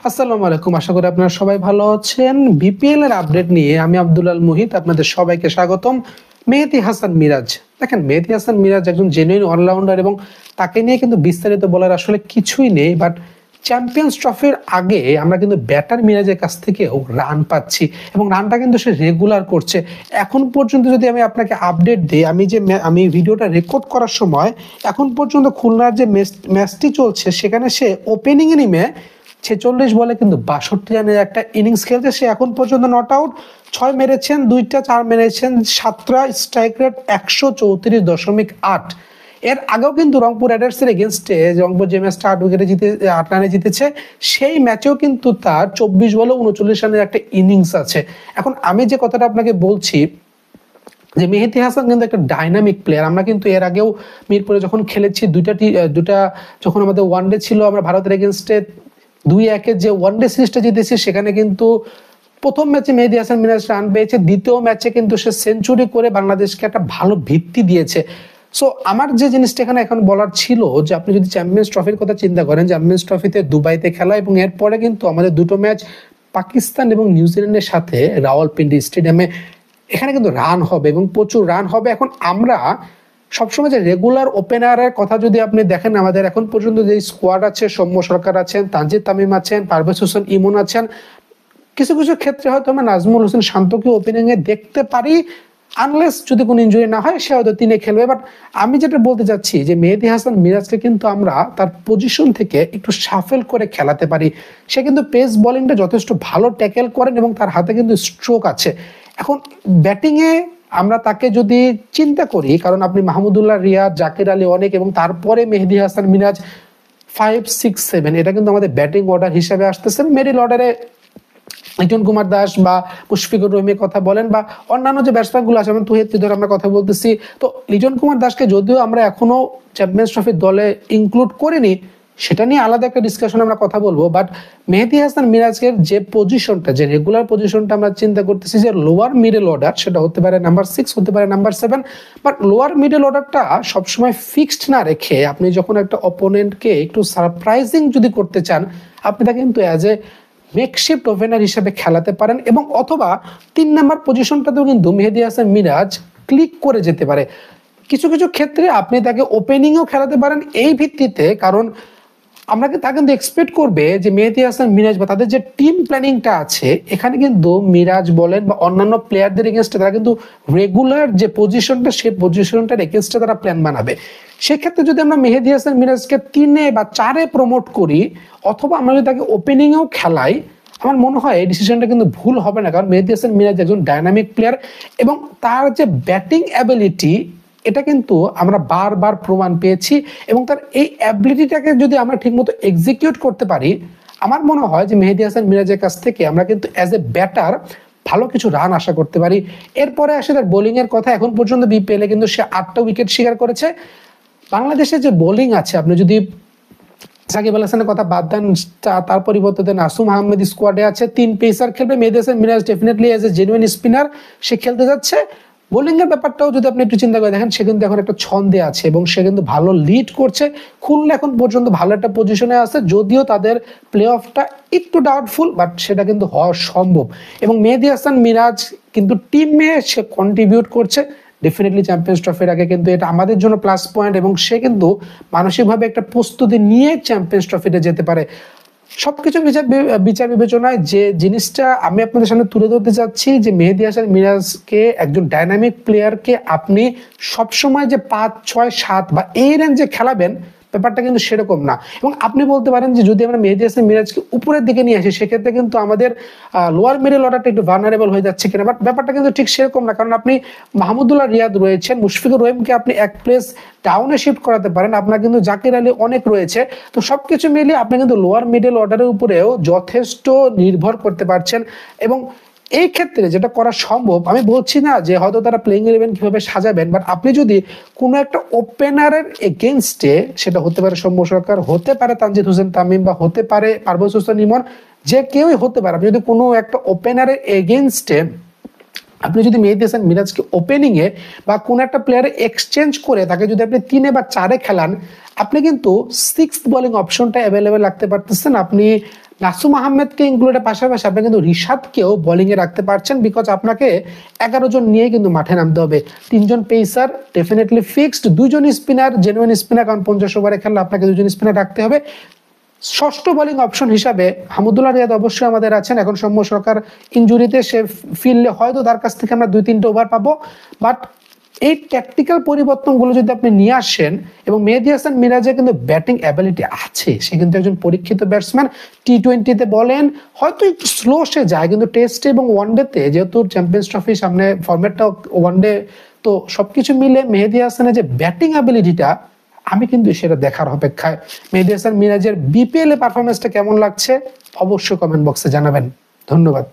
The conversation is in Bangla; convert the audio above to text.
আসসালামু আলাইকুম, আশা করি আপনারা সবাই ভালো আছেন। বিপিএল এর আপডেট নিয়ে আমি আব্দুল আল মুহিত আপনাদের সবাইকে স্বাগতম। মেহেদী হাসান মিরাজ, দেখেন মেহেদী হাসান মিরাজ একজন জেনুইন অলরাউন্ডার এবং তাকে নিয়ে কিন্তু বিস্তারিত বলার আসলে কিছুই নেই। বাট চ্যাম্পিয়ন্স ট্রফির আগে আমরা কিন্তু ব্যাটার মিরাজের কাছ থেকেও রান পাচ্ছি এবং রানটা কিন্তু সে রেগুলার করছে। এখন পর্যন্ত যদি আমি আপনাকে আপডেট দিই, আমি ভিডিওটা রেকর্ড করার সময় এখন পর্যন্ত খুলনার যে ম্যাচটি চলছে সেখানে সে ওপেনিংয়ে নেমে 46 বলে কিন্তু 62 রানের একটা ইনিংস খেলছে। সে এখন পর্যন্ত নট আউট, 6 মেরেছেন, 2টা 4 মেরেছেন, 7টা স্ট্রাইক রেট 134.8। এর আগেও কিন্তু রংপুর রাইডার্সের এগেনস্টে রংপুর যে ম্যাচটা 8 রানে জিতেছে সেই ম্যাচেও কিন্তু তার 24 বলে 39 রানের একটা ইনিংস আছে। এখন আমি যে কথাটা আপনাকে বলছি যে মেহেদী হাসান কিন্তু একটা ডাইনামিক প্লেয়ার। আমরা কিন্তু এর আগেও মিরপুরে যখন খেলেছি দুটা যখন আমাদের ওয়ানডে ছিল, আমরা ভারতের এগেনস্টে 2-1 যে ওয়ানডে সিরিজটা জিতেছি সেখানে কিন্তু প্রথম ম্যাচে মেহেদী হাসান মিরাজ রান পেয়েছে, দ্বিতীয় ম্যাচে কিন্তু সে সেঞ্চুরি করে বাংলাদেশকে একটা ভালো ভিত্তি দিয়েছে। সো আমার যে জিনিসটা এখানে এখন বলার ছিল যে আপনি যদি চ্যাম্পিয়ন্স ট্রফির কথা চিন্তা করেন, চ্যাম্পিয়ন্স ট্রফিতে দুবাইতে খেলা এবং এরপরে কিন্তু আমাদের দুটো ম্যাচ পাকিস্তান এবং নিউজিল্যান্ডের সাথে রাওয়ালপিন্ডি স্টেডিয়ামে, এখানে কিন্তু রান হবে এবং প্রচুর রান হবে। এখন আমরা সবসময় যে রেগুলার ওপেনারের কথা যদি আপনি দেখেন, আমাদের এখন পর্যন্ত যে স্কোয়াড আছে, সৌম্য সরকার আছেন, তানজিদ তামিম আছেন, পারভেজ হোসেন ইমন আছেন, কিছু কিছু ক্ষেত্রে হয়তো আমরা নাজমুল হোসেন শান্তকে ওপেনিং এ দেখতে পারি, আনলেস যদি কোনো ইনজুরি না হয় সে হয়তো 3-এ খেলবে। বাট আমি যেটা বলতে চাচ্ছি যে মেহেদী হাসান মিরাজকে কিন্তু আমরা তার পজিশন থেকে একটু শাফেল করে খেলাতে পারি। সে কিন্তু পেস বোলিংটা যথেষ্ট ভালো ট্যাকেল করেন এবং তার হাতে কিন্তু স্ট্রোক আছে। এখন ব্যাটিংয়ে আমরা তাকে যদি চিন্তা করি, কারণ আপনি মাহমুদুল্লাহ রিয়াদ, জাকির আলী অনেক এবং তারপরে মেহেদী হাসান মিরাজ 5, 6, 7, এটা কিন্তু আমাদের ব্যাটিং অর্ডার হিসাবে আসতেছে। মিডল অর্ডারে লিটন কুমার দাস বা মুশফিকুর রহিমের কথা বলেন বা অন্যান্য যে ব্যাটসম্যান গুলো আছে, যেমন তুহিদ হৃদয়ের আমরা কথা বলতেছি, তো লিটন কুমার দাসকে যদিও আমরা এখনো চ্যাম্পিয়ন্স ট্রফির দলে ইনক্লুড করিনি, সেটা নিয়ে আলাদা একটা ডিসকাশন আমরা কথা বলবো। বাট মেহেদী হাসান মিরাজের যে পজিশনটা, যে রেগুলার পজিশনটা আমরা চিন্তা করতেছি যে লোয়ার মিডল অর্ডার, সেটা হতে পারে নাম্বার 6, হতে পারে নাম্বার 7। বাট লোয়ার মিডল অর্ডারটা সবসময় ফিক্সড না রেখে আপনি যখন একটা অপোনেন্টকে একটু সারপ্রাইজিং যদি করতে চান, আপনি তাকে কিন্তু অ্যাজ এ মেকশিফট ওপেনার হিসেবে খেলাতে পারেন এবং অথবা 3 নাম্বার পজিশনটাতেও কিন্তু মেহেদী হাসান মিরাজ ক্লিক করে যেতে পারে। কিছু কিছু ক্ষেত্রে আপনি তাকে ওপেনিংও খেলাতে পারেন এই ভিত্তিতে, কারণ আমরা তা কিন্তু এক্সপেক্ট করবে যে মেহেদী হাসান মিরাজ বা তাদের যে টিম প্ল্যানিংটা আছে এখানে কিন্তু মিরাজ বলেন বা অন্যান্য প্লেয়ারদের এগেনস্টে তারা কিন্তু রেগুলার যে পজিশনটা, সেই পজিশনটার এগেনস্টে তারা প্ল্যান বানাবে। সেক্ষেত্রে যদি আমরা মেহেদী হাসান মিরাজকে 3-এ বা 4-এ প্রমোট করি অথবা আমরা যদি তাকে ওপেনিংয়েও খেলাই, আমার মনে হয় এই ডিসিশনটা কিন্তু ভুল হবে না, কারণ মেহেদী হাসান মিরাজ একজন ডাইনামিক প্লেয়ার এবং তার যে ব্যাটিং অ্যাবিলিটি, এটা কিন্তু আমরা বারবার প্রমাণ পেয়েছি এবং তার এই অ্যাবিলিটিটাকে যদি আমরা ঠিকমতো এক্সিকিউট করতে পারি, আমার মনে হয় যে মেহেদী হাসান মিরাজের কাছ থেকে আমরা কিন্তু অ্যাজ এ ব্যাটার ভালো কিছু রান আশা করতে পারি। এরপরে আসে তার বোলিং এর কথা। এখন পর্যন্ত বিপিএল এ কিন্তু সে 8টা উইকেট শিকার করেছে। বাংলাদেশের যে বোলিং আছে, আপনি যদি সাকিব আল হাসানের কথা বাদ দেন, তার পরিবর্তে নাসুম আহমেদ স্কোয়াডে আছে, 3 পেসার খেলবে। Mehedi Hasan Miraz definitely as a genuine spinner সে খেলতে যাচ্ছে। বোলিং এর ব্যাপারটাও যদি আপনি একটু চিন্তা করে দেখেন, সে কিন্তু এখন একটা ছন্দে আছে এবং সে কিন্তু ভালো লিড করছে। খুলনা এখন পর্যন্ত ভালো একটা পজিশনে আছে, যদিও তাদের প্লে অফটা একটু ডাউটফুল, বাট সেটা কিন্তু হওয়া সম্ভব। এবং মেহেদী হাসান মিরাজ কিন্তু টিমে সে কন্ট্রিবিউট করছে। ডেফিনেটলি চ্যাম্পিয়ন্স ট্রফির আগে কিন্তু এটা আমাদের জন্য প্লাস পয়েন্ট এবং সে কিন্তু মানসিকভাবে একটা প্রস্তুতি নিয়ে চ্যাম্পিয়ন্স ট্রফিতে যেতে পারে। সবকিছু বিচার বিবেচনায় যে জিনিসটা আমি আপনাদের সামনে তুলে ধরতে চাচ্ছি যে মেহেদী হাসান মিরাজকে, একজন ডাইনামিক প্লেয়ারকে আপনি সবসময় যে 5, 6, 7 বা এই রেঞ্জে খেলাবেন, ব্যাপারটা কিন্তু সেরকম না। এবং আপনি বলতে পারেন যে যদি আমরা মেহেদী হাসান মিরাজকে উপরের দিকে নিয়ে আসি, সেক্ষেত্রে কিন্তু আমাদের লোয়ার মিডল অর্ডারটা একটু ভালনারেবল হয়ে যাচ্ছে কিনা, বাট ব্যাপারটা কিন্তু ঠিক সেরকম না। কারণ আপনি মাহমুদুল্লাহ রিয়াদ রয়েছেন, মুশফিকুর রহিমকে আপনি এক প্লেস ডাউনে শিফট করাতে পারেন, আপনার কিন্তু জাকির আলী অনেক রয়েছে। তো সবকিছু মিলিয়ে আপনি কিন্তু লোয়ার মিডল অর্ডারের উপরেও যথেষ্ট নির্ভর করতে পারছেন এবং এই ক্ষেত্রে যেটা করা সম্ভব, আমি বলছি না যে হয়তো তারা প্লেইং 11 কিভাবে সাজাবেন, বাট আপনি যদি কোনো একটা ওপেনারের এগেনস্টে, সেটা হতে পারে সৌম্য সরকার, হতে পারে তানজিদ হোসেন তামিম বা হতে পারে পারভেজ হোসেন ইমন, যে কেউই হতে পারে, আপনি যদি কোনো একটা ওপেনারের এগেনস্টে আপনি যদি মেহেদী হাসান মিরাজকে ওপেনিং এ বা কোন একটা প্লেয়ারে এক্সচেঞ্জ করে তাকে যদি আপনি 3 বা 4 খেলান, আপনি কিন্তু 6th বোলিং অপশনটা অ্যাভেলেবেল রাখতে পারতেছেন। আপনি নাসুম আহমেদকে ইনক্লুডের পাশাপাশি আপনি কিন্তু রিশাদকেও বোলিং এ রাখতে পারছেন, বিকজ আপনাকে 11 জন নিয়ে কিন্তু মাঠে নামতে হবে। 3 জন পেসার ডেফিনেটলি ফিক্সড, 2 জন স্পিনার জেনুইন স্পিনার, কারণ 50 ওভারে খেললে আপনাকে 2 জন স্পিনার রাখতে হবে। ষষ্ঠ বোলিং অপশন হিসাবে হামুদুল্লাহ রিয়াদ অবশ্যই আমাদের আছেন। এখন সৌম্য সরকার ইনজুরিতে, সে ফিরলে হয়তো তার কাছ থেকে আমরা 2-3টে ওভার পাবো। বাট এই ট্যাকটিক্যাল পরিবর্তনগুলো যদি আপনি নিয়ে আসেন, এবং মেহেদী হাসান মিরাজের কিন্তু ব্যাটিং অ্যাবিলিটি আছে, সে কিন্তু একজন পরীক্ষিত ব্যাটসম্যান। টি20তে বলেন হয়তো একটু স্লো সে যায়, কিন্তু টেস্টে এবং ওয়ানডেতে যেহেতু চ্যাম্পিয়ন্স ট্রফি সামনে, ফরম্যাটটা ওয়ানডে, তো সবকিছু মিলে মেহেদী হাসানের যে ব্যাটিং অ্যাবিলিটিটা, আমি কিন্তু সেটা দেখার অপেক্ষায়। মেহেদী হাসান মিরাজের বিপিএল এ পারফরমেন্সটা কেমন লাগছে অবশ্যই কমেন্ট বক্সে জানাবেন। ধন্যবাদ।